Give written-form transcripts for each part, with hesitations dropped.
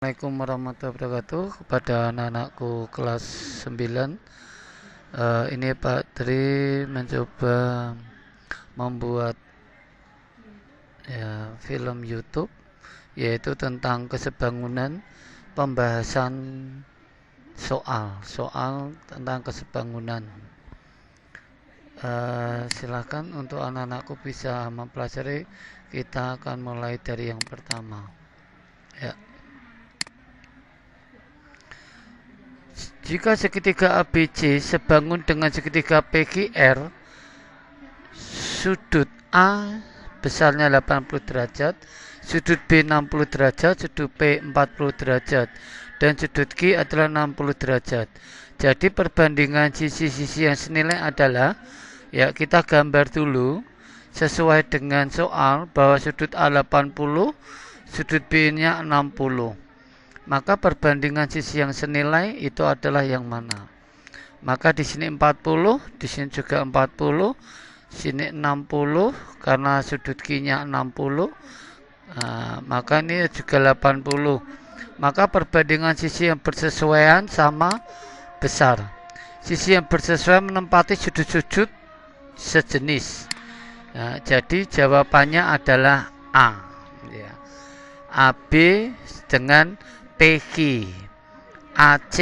Assalamualaikum warahmatullahi wabarakatuh. Kepada anak-anakku kelas 9, ini Pak Tri mencoba membuat film YouTube, yaitu tentang kesebangunan pembahasan soal tentang kesebangunan. Silakan untuk anak-anakku bisa mempelajari. Kita akan mulai dari yang pertama. Ya. Jika segitiga ABC sebangun dengan segitiga PQR, sudut A besarnya 80 derajat, sudut B 60 derajat, sudut P 40 derajat, dan sudut Q adalah 60 derajat. Jadi perbandingan sisi-sisi yang senilai adalah, ya kita gambar dulu sesuai dengan soal bahwa sudut A 80, sudut B-nya 60. Maka perbandingan sisi yang senilai itu adalah yang mana? Maka di sini 40, di sini juga 40, sini 60 karena sudut Q-nya 60. Maka ini juga 80. Maka perbandingan sisi yang bersesuaian sama besar. Sisi yang bersesuaian menempati sudut-sudut sejenis. Jadi jawabannya adalah A. Ya. AB dengan PQ. AC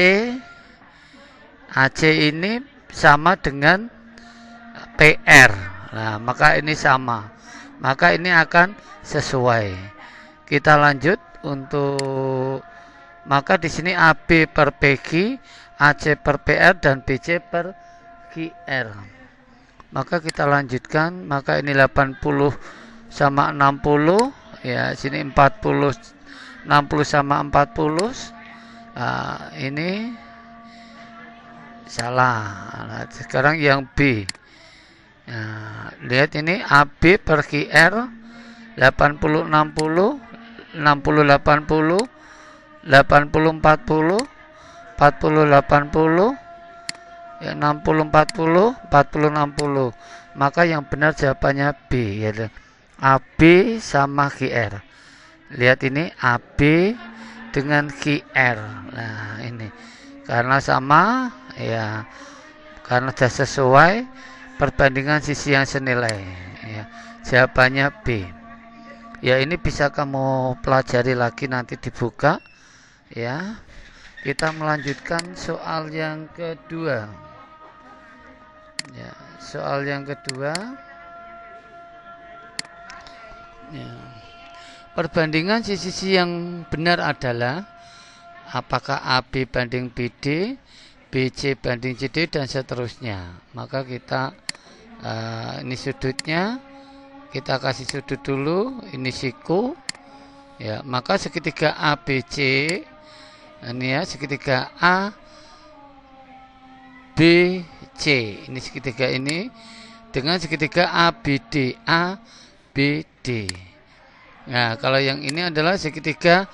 ini sama dengan PR. Nah, maka ini sama. Maka ini akan sesuai. Kita lanjut untuk, maka di sini AB per PQ, AC per PR, dan BC per QR. Maka kita lanjutkan. Maka ini 80 sama 60. Ya, sini 40, 60 sama 40. Ini salah. Nah, sekarang yang B. Lihat ini AB per QR 80 60, 60 80, 80 40, 40 80, 60 40, 40 60. Maka yang benar jawabannya B, yaitu AB sama QR. Lihat ini AB dengan QR. Nah, ini karena sama, ya, karena sudah sesuai perbandingan sisi yang senilai, ya, jawabannya B. Ya, ini bisa kamu pelajari lagi, nanti dibuka, ya. Kita melanjutkan soal yang kedua. Ya, soal yang kedua. Ya. Perbandingan sisi-sisi yang benar adalah apakah AB banding BD, BC banding CD, dan seterusnya. Maka kita ini sudutnya, kita kasih sudut dulu, ini siku. Ya, maka segitiga ABC, ini ya segitiga ABC, ini segitiga ini dengan segitiga ABD, ABD. Nah, kalau yang ini adalah segitiga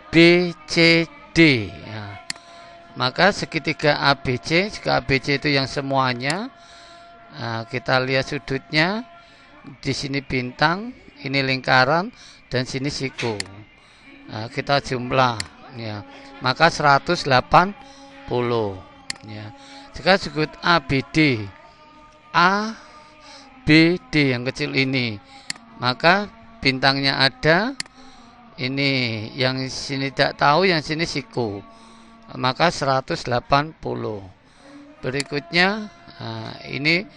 BCD. Ya. Maka segitiga ABC, jika ABC itu yang semuanya, kita lihat sudutnya, di sini bintang, ini lingkaran, dan sini siku. Kita jumlah, ya. Maka 180. Ya. Sekarang sudut ABD, ABD yang kecil ini, maka bintangnya ada, ini yang sini tidak tahu, yang sini siku, maka 180. Berikutnya ini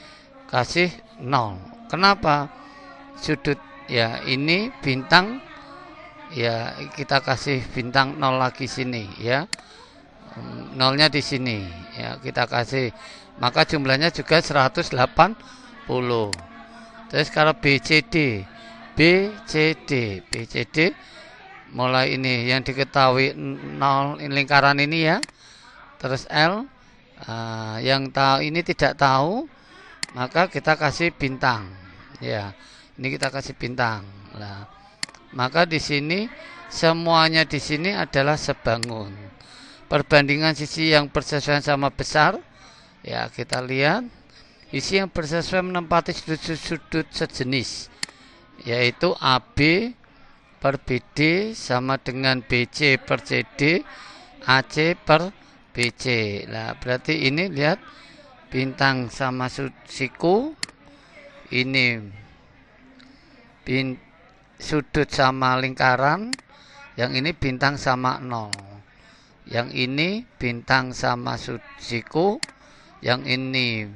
kasih 0. Kenapa? Sudut, ya, ini bintang, ya, kita kasih bintang 0 lagi sini, ya, 0-nya di sini, ya, kita kasih, maka jumlahnya juga 180. Terus kalau BCD mulai ini yang diketahui 0, ini lingkaran ini, ya. Terus L, yang tahu ini tidak tahu, maka kita kasih bintang, ya. Ini kita kasih bintang. Nah, maka di sini semuanya di sini adalah sebangun. Perbandingan sisi yang bersesuaian sama besar, ya, kita lihat sisi yang bersesuaian menempati sudut-sudut sejenis, yaitu AB per BD sama dengan BC per CD, AC per BC. Nah, berarti ini lihat bintang sama siku, ini sudut sama lingkaran, yang ini bintang sama 0. Yang ini bintang sama siku, yang ini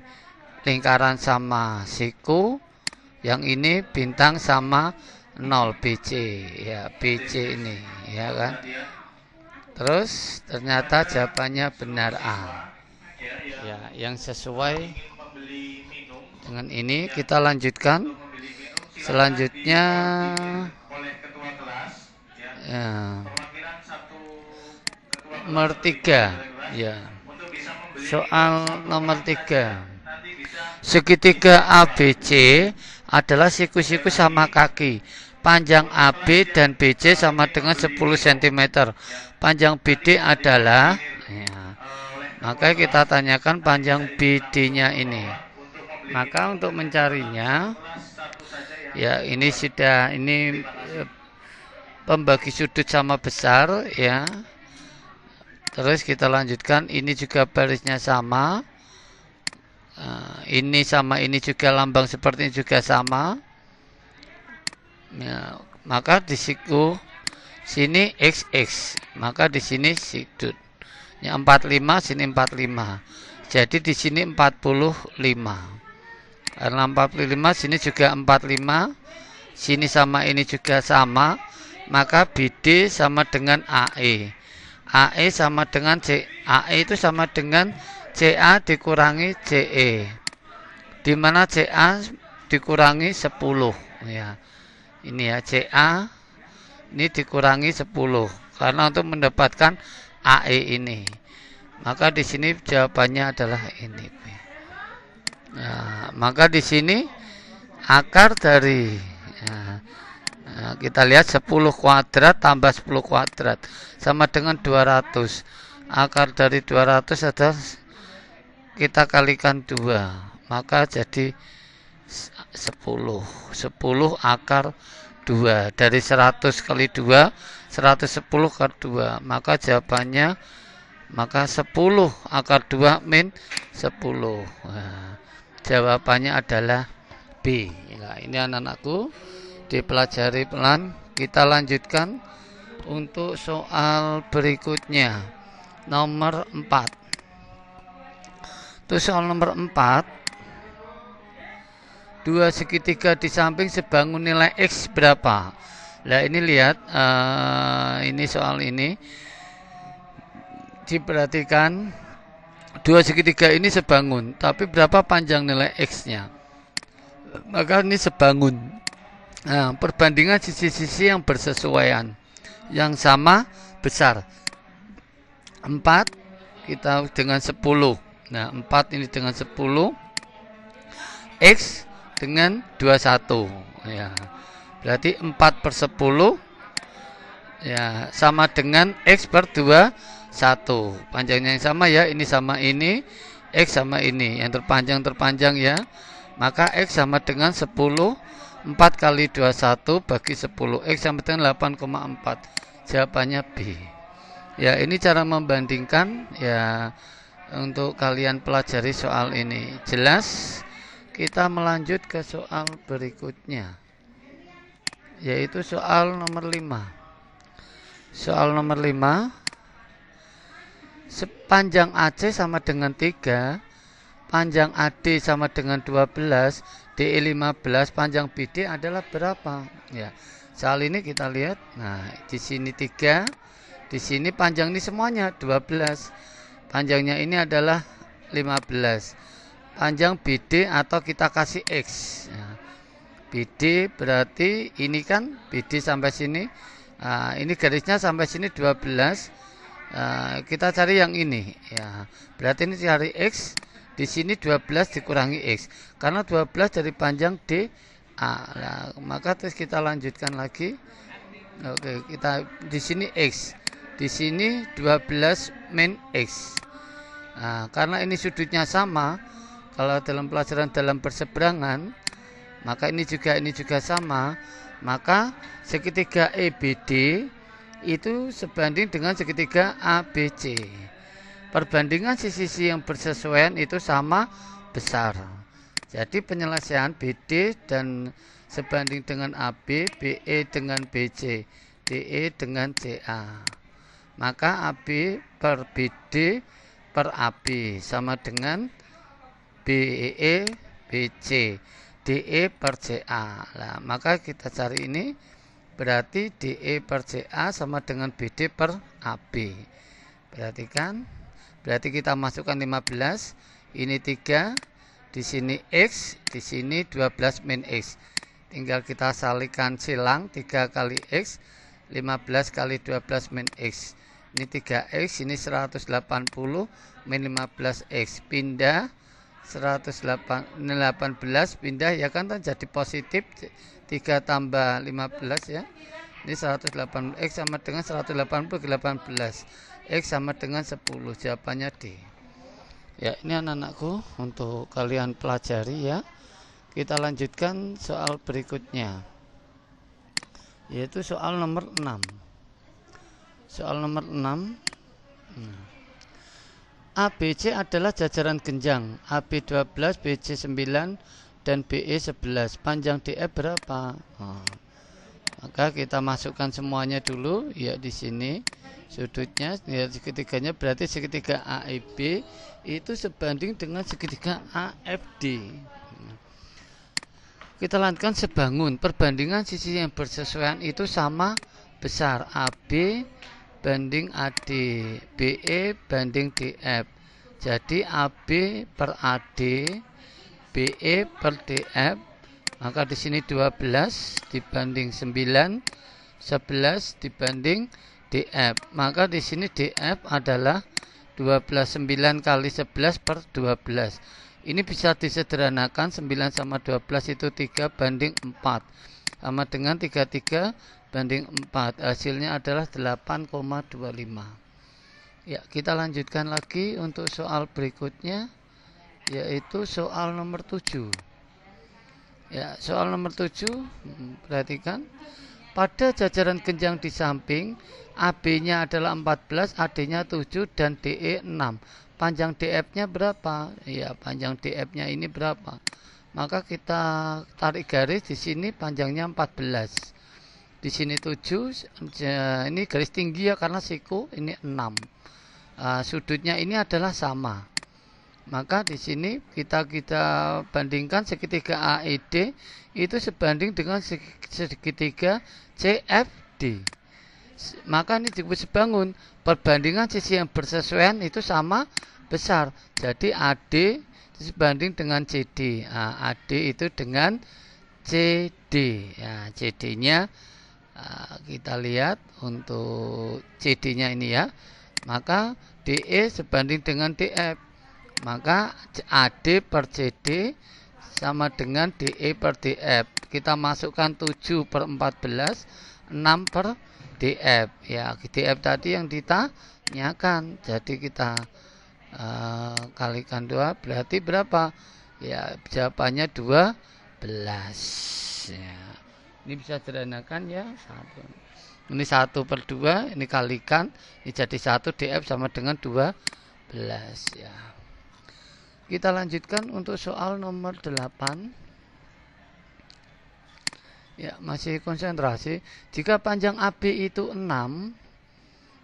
lingkaran sama siku, yang ini bintang sama 0 BC, ya BC ini, ya kan. Terus ternyata jawabannya benar A. Ya, yang sesuai dengan ini. Kita lanjutkan. Selanjutnya ya, nomor 3. Ya. Soal nomor 3. Segitiga ABC adalah siku-siku sama kaki. Panjang AB dan BC sama dengan 10 cm. Panjang BD adalah, ya, maka kita tanyakan panjang BD-nya ini. Maka untuk mencarinya, ya ini sudah, ini pembagi sudut sama besar, ya. Terus kita lanjutkan, ini juga barisnya sama. Ini sama ini juga lambang seperti ini juga sama. Ya, maka di siku sini XX, maka di sini sudut. Ya 45, sini 45. Jadi di sini 45. Karena 45, sini juga 45. Sini sama ini juga sama, maka BD sama dengan AE. AE sama dengan AE itu sama dengan CA dikurangi CE. Di mana CA dikurangi 10, ya. Ini ya, CA ini dikurangi 10 karena untuk mendapatkan AE ini. Maka di sini jawabannya adalah ini. Nah, maka di sini akar dari, nah, kita lihat 10 kuadrat tambah 10 kuadrat sama dengan 200. Akar dari 200 adalah kita kalikan 2, maka jadi 10 akar 2. Dari 100 kali 2, 110 kali 2, maka jawabannya, maka 10 akar 2 min 10. Nah, jawabannya adalah B. Nah, ini anak-anakku, dipelajari pelan. Kita lanjutkan untuk soal berikutnya, nomor 4. Itu soal nomor 4. Dua segitiga di samping sebangun nilai X berapa? Nah ini lihat, ini soal ini diperhatikan, dua segitiga ini sebangun, tapi berapa panjang nilai X-nya? Maka ini sebangun. Nah, perbandingan sisi-sisi yang bersesuaian, yang sama besar. 4 kita dengan 10. Nah 4 ini dengan 10, X dengan 21, ya. Berarti 4 per 10, ya, sama dengan X per 21. Panjangnya yang sama, ya, ini sama ini, X sama ini, yang terpanjang ya. Maka X sama dengan 10, 4 kali 21 bagi 10, X sama dengan 8,4. Jawabannya B. Ya, ini cara membandingkan, ya, untuk kalian pelajari soal ini. Jelas? Kita melanjut ke soal berikutnya, yaitu soal nomor 5. Soal nomor 5, sepanjang AC sama dengan 3, panjang AD sama dengan 12, DE 15, panjang BD adalah berapa? Ya, soal ini kita lihat. Nah, di sini 3, di sini panjang ini semuanya 12. Panjangnya ini adalah 15. Panjang BD atau kita kasih X. Nah, BD berarti ini kan BD sampai sini. Ini garisnya sampai sini 12. Kita cari yang ini, ya. Berarti ini cari X. Di sini 12 dikurangi X. Karena 12 dari panjang D. Nah, maka terus kita lanjutkan lagi. Oke, kita di sini X. Di sini 12 min X. Nah, karena ini sudutnya sama, kalau dalam pelajaran dalam berseberangan, maka ini juga sama, Maka segitiga EBD itu sebanding dengan segitiga ABC. Perbandingan sisi-sisi yang bersesuaian itu sama besar. Jadi penyelesaian BD dan sebanding dengan AB, BE dengan BC, DE dengan CA. Maka AB per BD per AB sama dengan BE BC, DE per CA. Nah, maka kita cari ini berarti DE per CA sama dengan BD per AB. Perhatikan. Berarti kita masukkan 15, ini 3, di sini X, di sini 12 min X. Tinggal kita salikan silang 3 kali X, 15 kali 12 min X. Ini 3X, ini 180 min 15X. Pindah 118 pindah ya kan jadi positif 3 tambah 15 ya. Ini 180 X sama dengan 180 ke 18. X sama dengan 10. Jawabannya D. Ya, ini anak-anakku untuk kalian pelajari ya. Kita lanjutkan soal berikutnya, yaitu soal nomor 6. Soal nomor 6. ABC adalah jajaran genjang AB 12, BC 9 dan BE 11. Panjang DF berapa? Maka kita masukkan semuanya dulu ya di sini. Sudutnya ya segitiganya berarti segitiga AEB itu sebanding dengan segitiga AFD. Kita lanjutkan sebangun. Perbandingan sisi yang bersesuaian itu sama besar. AB banding AD, BE banding DF. Jadi AB per AD, BE per DF. Maka di sini 12 dibanding 9, 11 dibanding DF. Maka di sini DF adalah 12 9 kali 11 per 12. Ini bisa disederhanakan, 9 sama 12 itu 3 banding 4. Sama dengan 33 banding 4. Hasilnya adalah 8,25. Ya, kita lanjutkan lagi untuk soal berikutnya, yaitu soal nomor 7. Ya, soal nomor 7, perhatikan. Pada jajaran genjang di samping, AB-nya adalah 14, AD-nya 7 dan DE 6. Panjang DF-nya berapa? Ya, panjang DF-nya ini berapa? Maka kita tarik garis di sini panjangnya 14. Di sini 7, ini garis tinggi ya karena siku, ini 6. Sudutnya ini adalah sama. Maka di sini kita bandingkan segitiga AED itu sebanding dengan segitiga CFD. Maka ini disebut sebangun. Perbandingan sisi yang bersesuaian itu sama besar. Jadi AD sebanding dengan CD. AD itu dengan CD. Ya, CD-nya kita lihat untuk CD-nya ini ya. Maka DE sebanding dengan DF. Maka AD per CD sama dengan DE per DF. Kita masukkan 7 per 14, 6 per DF. Ya, DF tadi yang ditanyakan. Jadi kita kalikan 2 berarti berapa? Ya, jawabannya 12. Ya. Ini bisa sederhanakan ya. 1. Ini 1 per 2, ini kalikan, ini jadi 1 DF sama dengan 12 ya. Kita lanjutkan untuk soal nomor 8. Ya, masih konsentrasi. Jika panjang AB itu 6,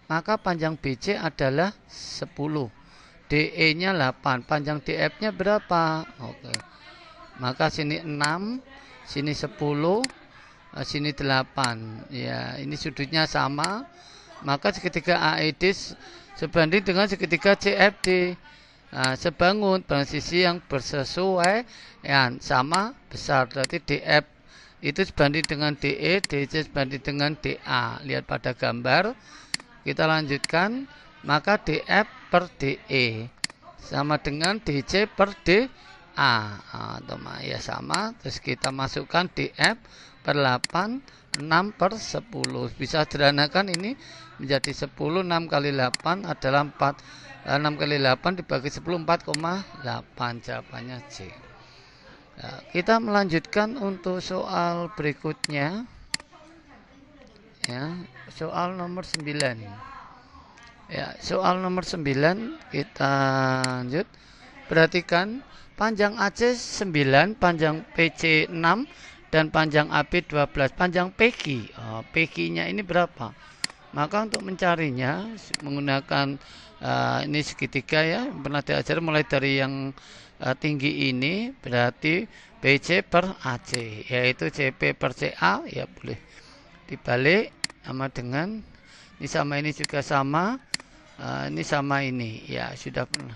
maka panjang BC adalah 10. DE-nya 8. Panjang DF-nya berapa? Oke. Maka sini 6, sini 10, sini 8. Ya, ini sudutnya sama. Maka segitiga AED sebanding dengan segitiga CFD. Sebangun pada sisi yang bersesuaian sama besar. Berarti DF itu sebanding dengan DE, DC sebanding dengan DA. Lihat pada gambar. Kita lanjutkan. Maka DF per DE sama dengan DC per DA. Ya sama. Terus kita masukkan DF per 8, 6 per 10. Bisa sederhanakan ini menjadi 10. 6 kali 8 adalah 4. 6 kali 8 dibagi 10, 4,8. Jawabannya C. Kita melanjutkan untuk soal berikutnya. ya. Soal nomor 9. Ya, soal nomor 9 kita lanjut. Perhatikan panjang AC 9, panjang PC 6 dan panjang AB 12. Panjang PQ. PQ-nya ini berapa? Maka untuk mencarinya menggunakan ini segitiga ya, pernah diajar mulai dari yang tinggi ini berarti BC per AC, yaitu CP per CA, ya boleh dibalik sama dengan ini sama ini juga sama, ini sama ini ya sudah pernah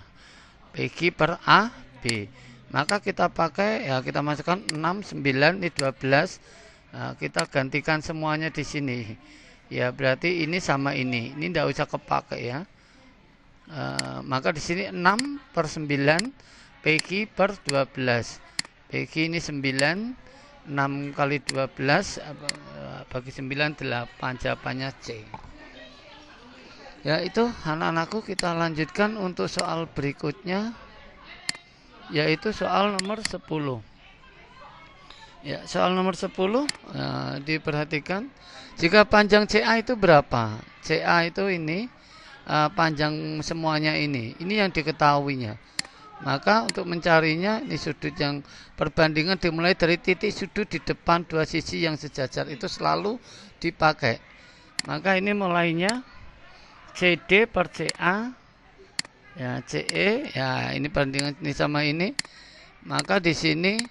PQ per AB. Maka kita pakai ya, kita masukkan 6, 9, ini 12, kita gantikan semuanya di sini ya, berarti ini sama ini tidak usah kepakai ya. Maka di sini 6 per 9 PQ per 12. PQ ini 9, 6 kali 12 bagi 9 8, jawabannya C. Ya, itu anak-anakku, kita lanjutkan untuk soal berikutnya, yaitu soal nomor 10. Ya, soal nomor 10 diperhatikan, jika panjang CA itu berapa? CA itu ini panjang semuanya ini yang diketahuinya. Maka untuk mencarinya, ini sudut yang perbandingan dimulai dari titik sudut di depan dua sisi yang sejajar itu selalu dipakai. Maka ini mulainya CD per CA ya, CE ya, ini bandingan ini sama ini. Maka di sini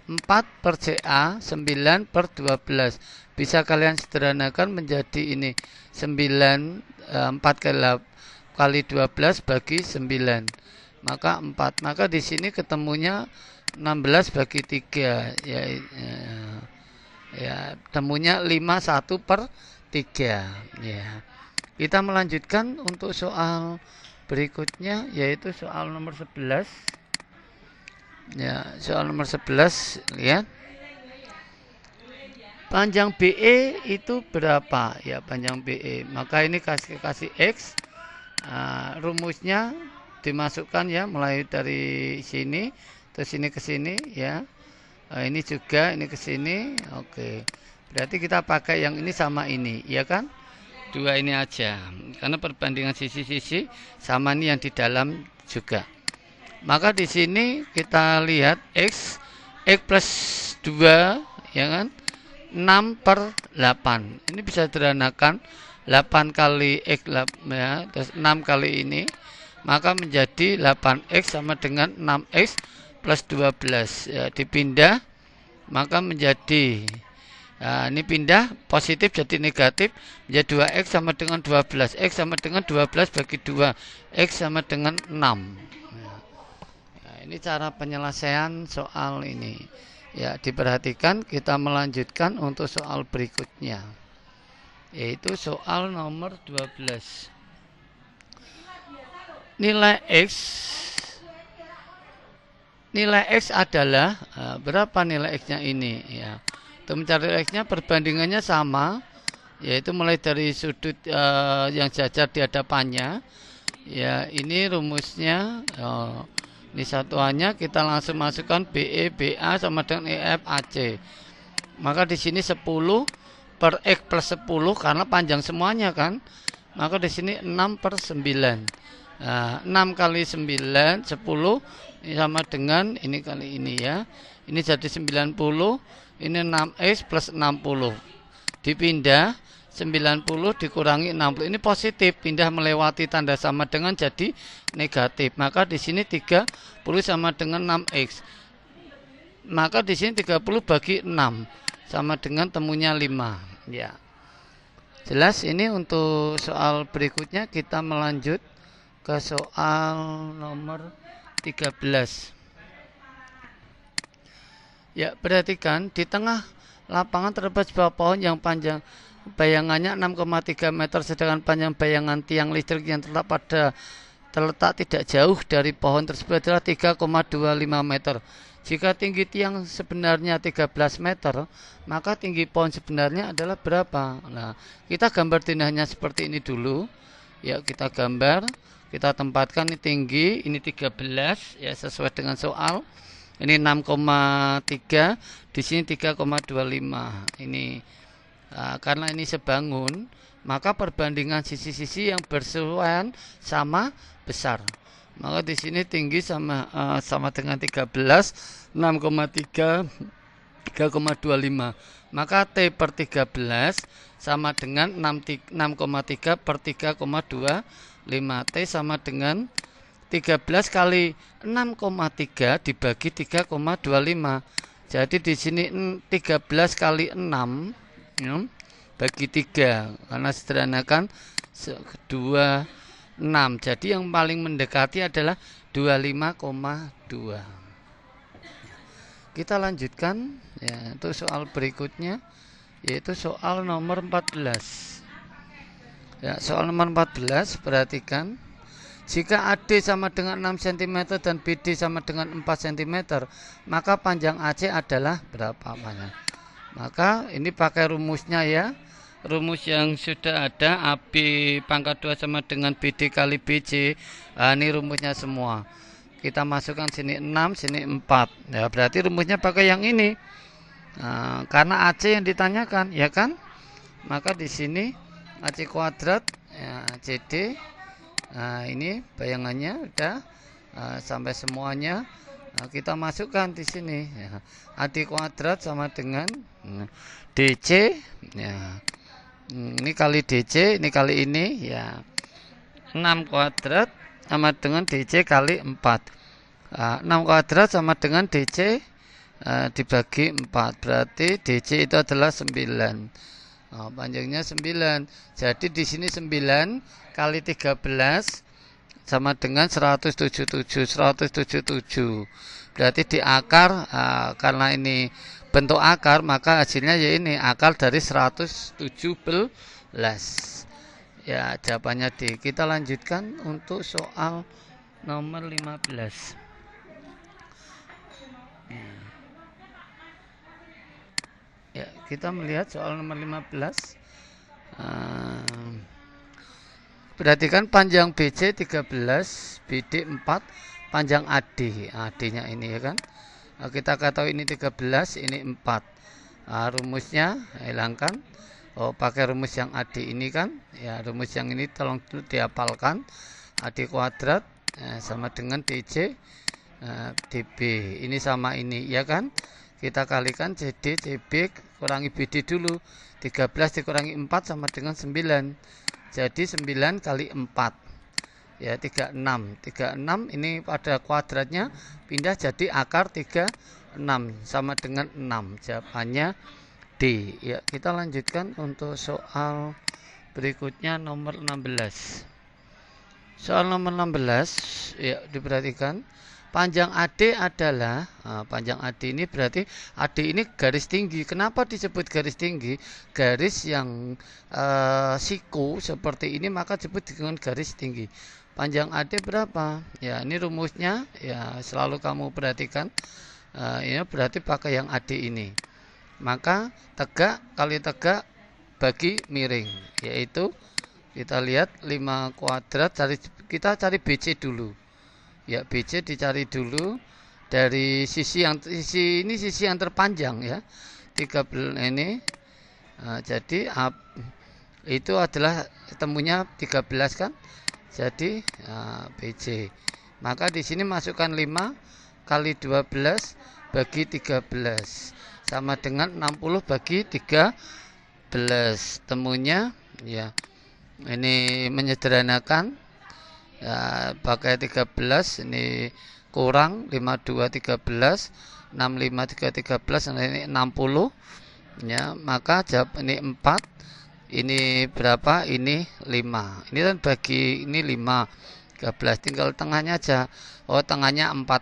4 per CA 9 per 12. Bisa kalian sederhanakan menjadi ini 9 4 kali 12 bagi 9. Maka 4. Maka di sini ketemunya 16 bagi 3 ya, temunya 51 per 3 ya. Kita melanjutkan untuk soal berikutnya, yaitu soal nomor 11. Ya, soal nomor 11, lihat. Panjang BE itu berapa? Ya, panjang BE. Maka ini kasih X. Rumusnya dimasukkan ya, mulai dari sini terus ini ke sini ya. Ini juga ini ke sini. Oke. Berarti kita pakai yang ini sama ini, ya kan? Dua ini aja. Karena perbandingan sisi-sisi sama ini yang di dalam juga. Maka di sini kita lihat X plus 2 ya kan? 6 per 8. Ini bisa sederhanakan 8 kali X ya, terus 6 kali ini. Maka menjadi 8X sama dengan 6X plus 12 ya, dipindah maka menjadi ini pindah positif jadi negatif, menjadi 2X sama dengan 12. X sama dengan 12 bagi 2, X sama dengan 6 ya. Ini cara penyelesaian soal ini ya, diperhatikan. Kita melanjutkan untuk soal berikutnya, yaitu soal nomor 12. Nilai X adalah berapa nilai X-nya ini ya. Untuk mencari X-nya perbandingannya sama, yaitu mulai dari sudut yang jajar di hadapannya ya. Ini rumusnya ini satuannya kita langsung masukkan BE BA sama dengan EF AC. Maka di sini 10 per X plus 10 karena panjang semuanya kan. Maka di sini 6 per 9. 6 kali 9 10 ini sama dengan ini kali ini ya. Ini jadi 90. Ini 6X plus 60. Dipindah 90 dikurangi 60. Ini positif, pindah melewati tanda sama dengan jadi negatif. Maka di sini 30 sama dengan 6X. Maka di sini 30 bagi 6 sama dengan temunya 5 ya. Jelas. Ini untuk soal berikutnya. Kita melanjut ke soal nomor 13. Ya, perhatikan di tengah lapangan terdapat sebuah pohon yang panjang bayangannya 6,3 meter, sedangkan panjang bayangan tiang listrik yang terletak tidak jauh dari pohon tersebut adalah 3,25 meter. Jika tinggi tiang sebenarnya 13 meter, maka tinggi pohon sebenarnya adalah berapa? Nah, kita gambar tindahnya seperti ini dulu. Ya, kita gambar. Kita tempatkan ini tinggi, ini 13 ya, sesuai dengan soal. Ini 6,3, di sini 3,25. Ini karena ini sebangun, maka perbandingan sisi-sisi yang bersesuaian sama besar. Maka di sini tinggi sama dengan 13, 6,3, 3,25. Maka T per 13 sama dengan 6,3 per 3,25. T sama dengan 13 kali 6,3 dibagi 3,25. Jadi di sini 13 kali 6 ya, bagi 3, karena sederhanakan 26. Jadi yang paling mendekati adalah 25,2. Kita lanjutkan ya, untuk soal berikutnya, yaitu soal nomor 14. Ya, soal nomor 14, perhatikan. Jika AD sama dengan 6 cm dan BD sama dengan 4 cm, maka panjang AC adalah berapa panjang? Maka ini pakai rumusnya ya. Rumus yang sudah ada, AB pangkat 2 sama dengan BD kali BC. Ini rumusnya semua. Kita masukkan sini 6, sini 4. Ya, berarti rumusnya pakai yang ini. Karena AC yang ditanyakan, ya kan? Maka di sini AC kuadrat ya, CD. Ini bayangannya udah sampai semuanya. Kita masukkan di sini ya. AD kuadrat sama dengan DC ya. Ini kali DC, ini kali ini ya. 6 kuadrat sama dengan DC kali 4. 6 kuadrat sama dengan DC dibagi 4. Berarti DC itu adalah 9. Panjangnya 9. Jadi di sini 9 kali 13 sama dengan 177. Berarti di akar, karena ini bentuk akar, maka hasilnya ya ini akar dari 117. Ya, jawabannya D. Kita lanjutkan untuk soal nomor 15. Ya, kita melihat soal nomor 15. Perhatikan panjang BC 13, BD 4, panjang AD. AD-nya ini ya kan. Kita ketahui ini 13, ini 4. Rumusnya hilangkan. Pakai rumus yang AD ini kan. Ya, rumus yang ini tolong dulu dihafalkan. AD kuadrat sama dengan DC DB. Ini sama ini ya kan. Kita kalikan CD CB kurangi BD dulu. 13 dikurangi 4 sama dengan 9. Jadi 9 kali 4 ya 36. 36 ini pada kuadratnya pindah jadi akar 36 sama dengan 6. Jawabannya D. Ya, kita lanjutkan untuk soal berikutnya nomor 16. Soal nomor 16 ya, diperhatikan. Panjang AD adalah panjang AD ini berarti AD ini garis tinggi. Kenapa disebut garis tinggi? Garis yang siku seperti ini maka disebut dengan garis tinggi. Panjang AD berapa? Ya, ini rumusnya ya selalu kamu perhatikan. Ini berarti pakai yang AD ini. Maka tegak kali tegak bagi miring, yaitu kita lihat 5 kuadrat, kita cari BC dulu. Ya, BC dicari dulu dari sisi yang terpanjang ya. 13 ini. Jadi itu adalah temunya 13 kan. Jadi BC. Maka di sini masukkan 5 kali 12 bagi 13 sama dengan 60 bagi 13. Temunya ya. Ini menyederhanakan. Ya, pakai 13 ini kurang 52 13, 65 13, ini 60 ya, maka jawab ini 4, ini berapa, ini 5, ini kan bagi ini 5 13, tinggal tengahnya aja. Tengahnya 4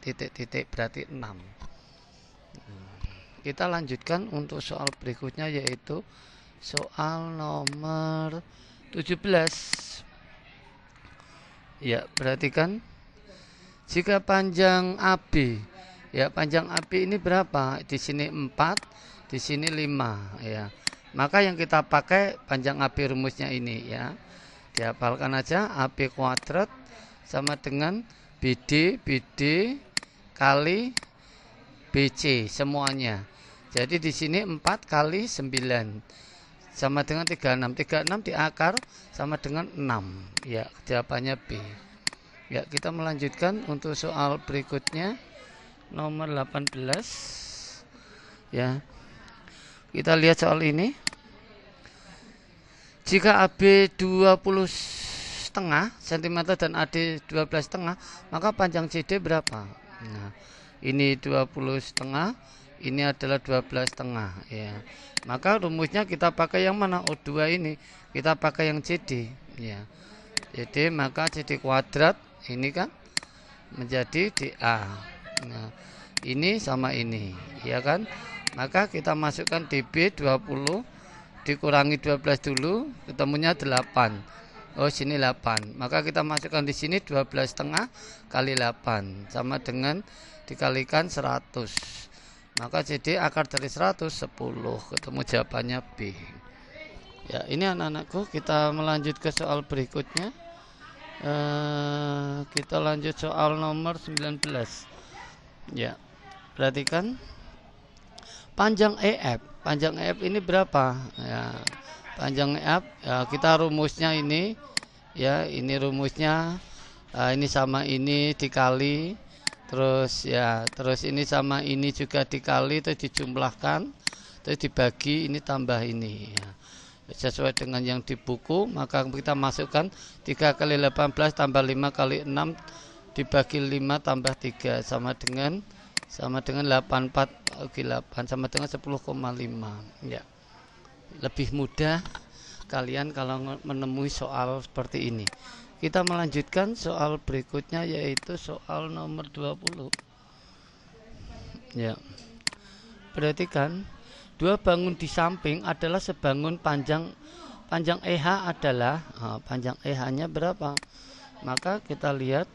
titik berarti 6. Kita lanjutkan untuk soal berikutnya, yaitu soal nomor 17. Ya, perhatikan. Jika panjang AB, ya panjang AB ini berapa? Di sini 4, di sini 5 ya. Maka yang kita pakai panjang AB rumusnya ini ya. Dihafalkan aja, AB kuadrat sama dengan BD kali BC semuanya. Jadi di sini 4 kali 9 sama dengan 36. 36 di akar sama dengan 6. Ya, jawabannya B. Ya, kita melanjutkan untuk soal berikutnya nomor 18. Ya. Kita lihat soal ini. Jika AB 20,5 cm dan AD 12,5, maka panjang CD berapa? Nah, ini 20,5, ini adalah 12,5 ya. Maka rumusnya kita pakai yang mana? O2 ini. Kita pakai yang CD ya. Jadi maka CD kuadrat ini kan menjadi DA. Nah, ini sama ini, ya kan? Maka kita masukkan DB 20 dikurangi 12 dulu, ketemunya 8. Oh, sini 8. Maka kita masukkan di sini 12,5 kali 8 sama dengan dikalikan 100. Maka CD akar dari 100 10. Ketemu jawabannya B. Ya, ini anak-anakku, kita melanjut ke soal berikutnya. Kita lanjut soal nomor 19. Ya, perhatikan panjang EF. Panjang EF ini berapa? Ya, panjang EF ya, kita rumusnya ini ya, ini rumusnya ini sama ini dikali, terus ya, terus ini sama ini juga dikali, terus dijumlahkan, terus dibagi, ini tambah ini ya. Sesuai dengan yang di buku, maka kita masukkan 3 kali 18 tambah 5 kali 6 dibagi 5 tambah 3 sama dengan 84 bagi 8 sama dengan 10,5 ya. Lebih mudah kalian kalau menemui soal seperti ini. Kita melanjutkan soal berikutnya, yaitu soal nomor 20 ya. Perhatikan, dua bangun di samping adalah sebangun. Panjang EH adalah panjang EH-nya berapa? Maka kita lihat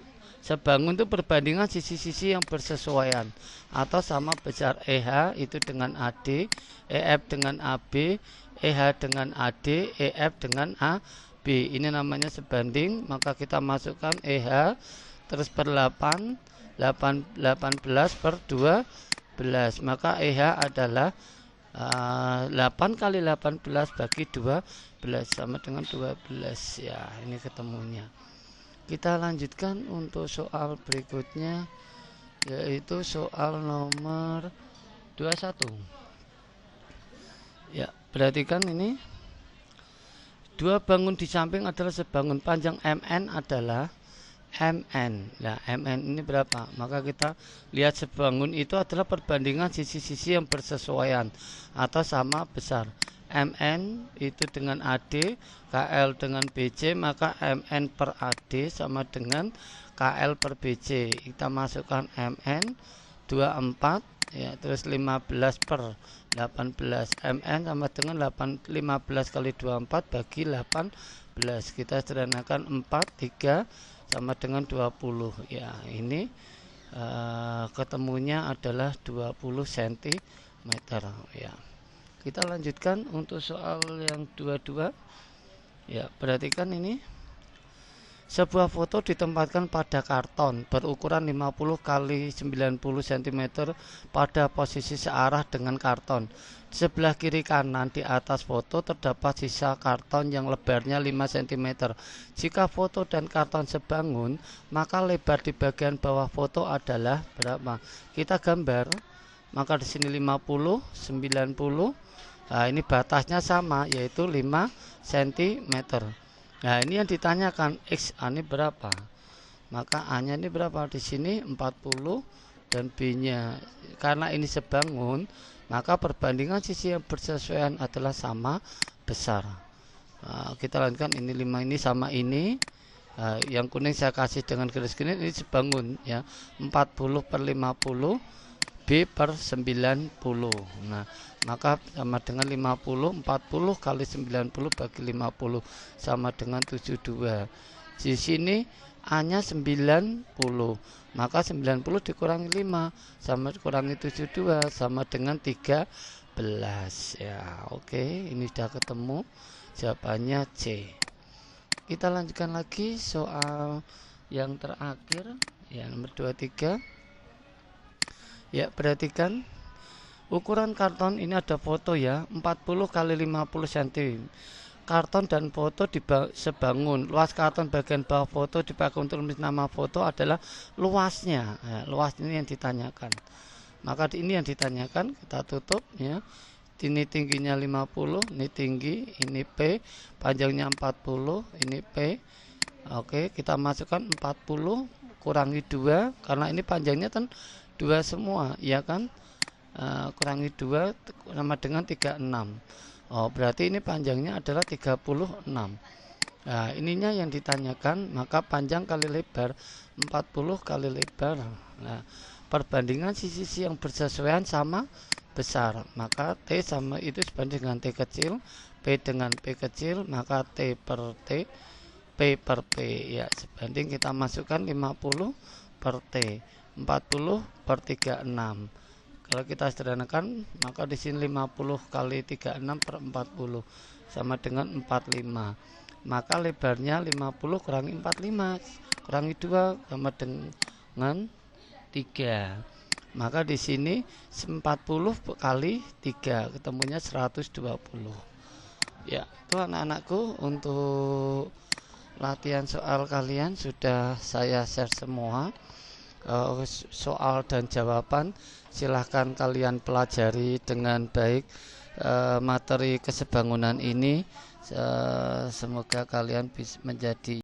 sebangun itu perbandingan sisi-sisi yang bersesuaian atau sama besar. EH itu dengan AD, EF dengan AB, EH dengan AD, EF dengan AB. Ini namanya sebanding. Maka kita masukkan EH terus per 8, 18 per 12. Maka EH adalah 8 kali 18 bagi 12 sama dengan 12 ya. Ini ketemunya. Kita lanjutkan untuk soal berikutnya, yaitu soal nomor 21 ya. Perhatikan ini, dua bangun di samping adalah sebangun. Panjang MN adalah MN. Nah, MN ini berapa? Maka kita lihat sebangun itu adalah perbandingan sisi-sisi yang bersesuaian atau sama besar. MN itu dengan AD, KL dengan BC, maka MN per AD sama dengan KL per BC. Kita masukkan MN 24 ya, terus 15 per 18. MN sama dengan 15 kali 24 bagi 18. Kita sederhanakan 4, 3 sama dengan 20 ya. Ini ketemunya adalah 20 cm ya. Kita lanjutkan untuk soal yang 22 ya. Perhatikan ini, sebuah foto ditempatkan pada karton berukuran 50 kali 90 cm pada posisi searah dengan karton. Di sebelah kiri kanan di atas foto terdapat sisa karton yang lebarnya 5 cm. Jika foto dan karton sebangun, maka lebar di bagian bawah foto adalah berapa? Kita gambar. Maka di sini 50, 90. Nah, ini batasnya sama, yaitu 5 cm. Nah, ini yang ditanyakan, X A ini berapa? Maka A-nya ini berapa? Di sini 40 dan B-nya karena ini sebangun, maka perbandingan sisi yang bersesuaian adalah sama besar. Nah, kita lanjutkan, ini 5 ini sama ini. Yang kuning saya kasih dengan garis kuning, ini sebangun ya. 40 per 50 B per 90. Nah, maka sama dengan 50. 40 kali 90 bagi 50 sama dengan 72. Di sini A-nya 90. Maka 90 dikurangi 5 sama dikurangi 72 sama dengan 13 ya. Oke, ini sudah ketemu jawabannya C. Kita lanjutkan lagi soal yang terakhir ya, nomor 23. Ya, perhatikan, Ukuran karton ini ada foto ya, 40 kali 50 cm. Karton dan foto sebangun. Luas karton bagian bawah foto dipakai untuk menulis nama foto adalah luasnya. Nah, luas ini yang ditanyakan. Maka ini yang ditanyakan, kita tutup ya. Ini tingginya 50, ini tinggi, ini P, panjangnya 40, ini P. Oke, kita masukkan 40 kurangi 2 karena ini panjangnya kan 2 semua, ya kan? Kurangi 2 sama dengan 36. Oh, berarti ini panjangnya adalah 36. Nah, ininya yang ditanyakan, maka panjang kali lebar 40 kali lebar. Nah, perbandingan sisi-sisi yang bersesuaian sama besar, maka T sama itu sebanding dengan T kecil, P dengan P kecil, maka T per T, P per P ya, sebanding kita masukkan 50 per T, 40 per 36. Kalau kita sederhanakan, maka di sini 50 kali 36 per 40 sama dengan 45. Maka lebarnya 50 kurangi 45 kurangi 2 sama dengan 3. Maka di sini 40 kali 3 ketemunya 120. Ya, itu anak-anakku, untuk latihan soal kalian sudah saya share semua. Soal dan jawaban silahkan kalian pelajari dengan baik materi kesebangunan ini. Semoga kalian bisa menjadi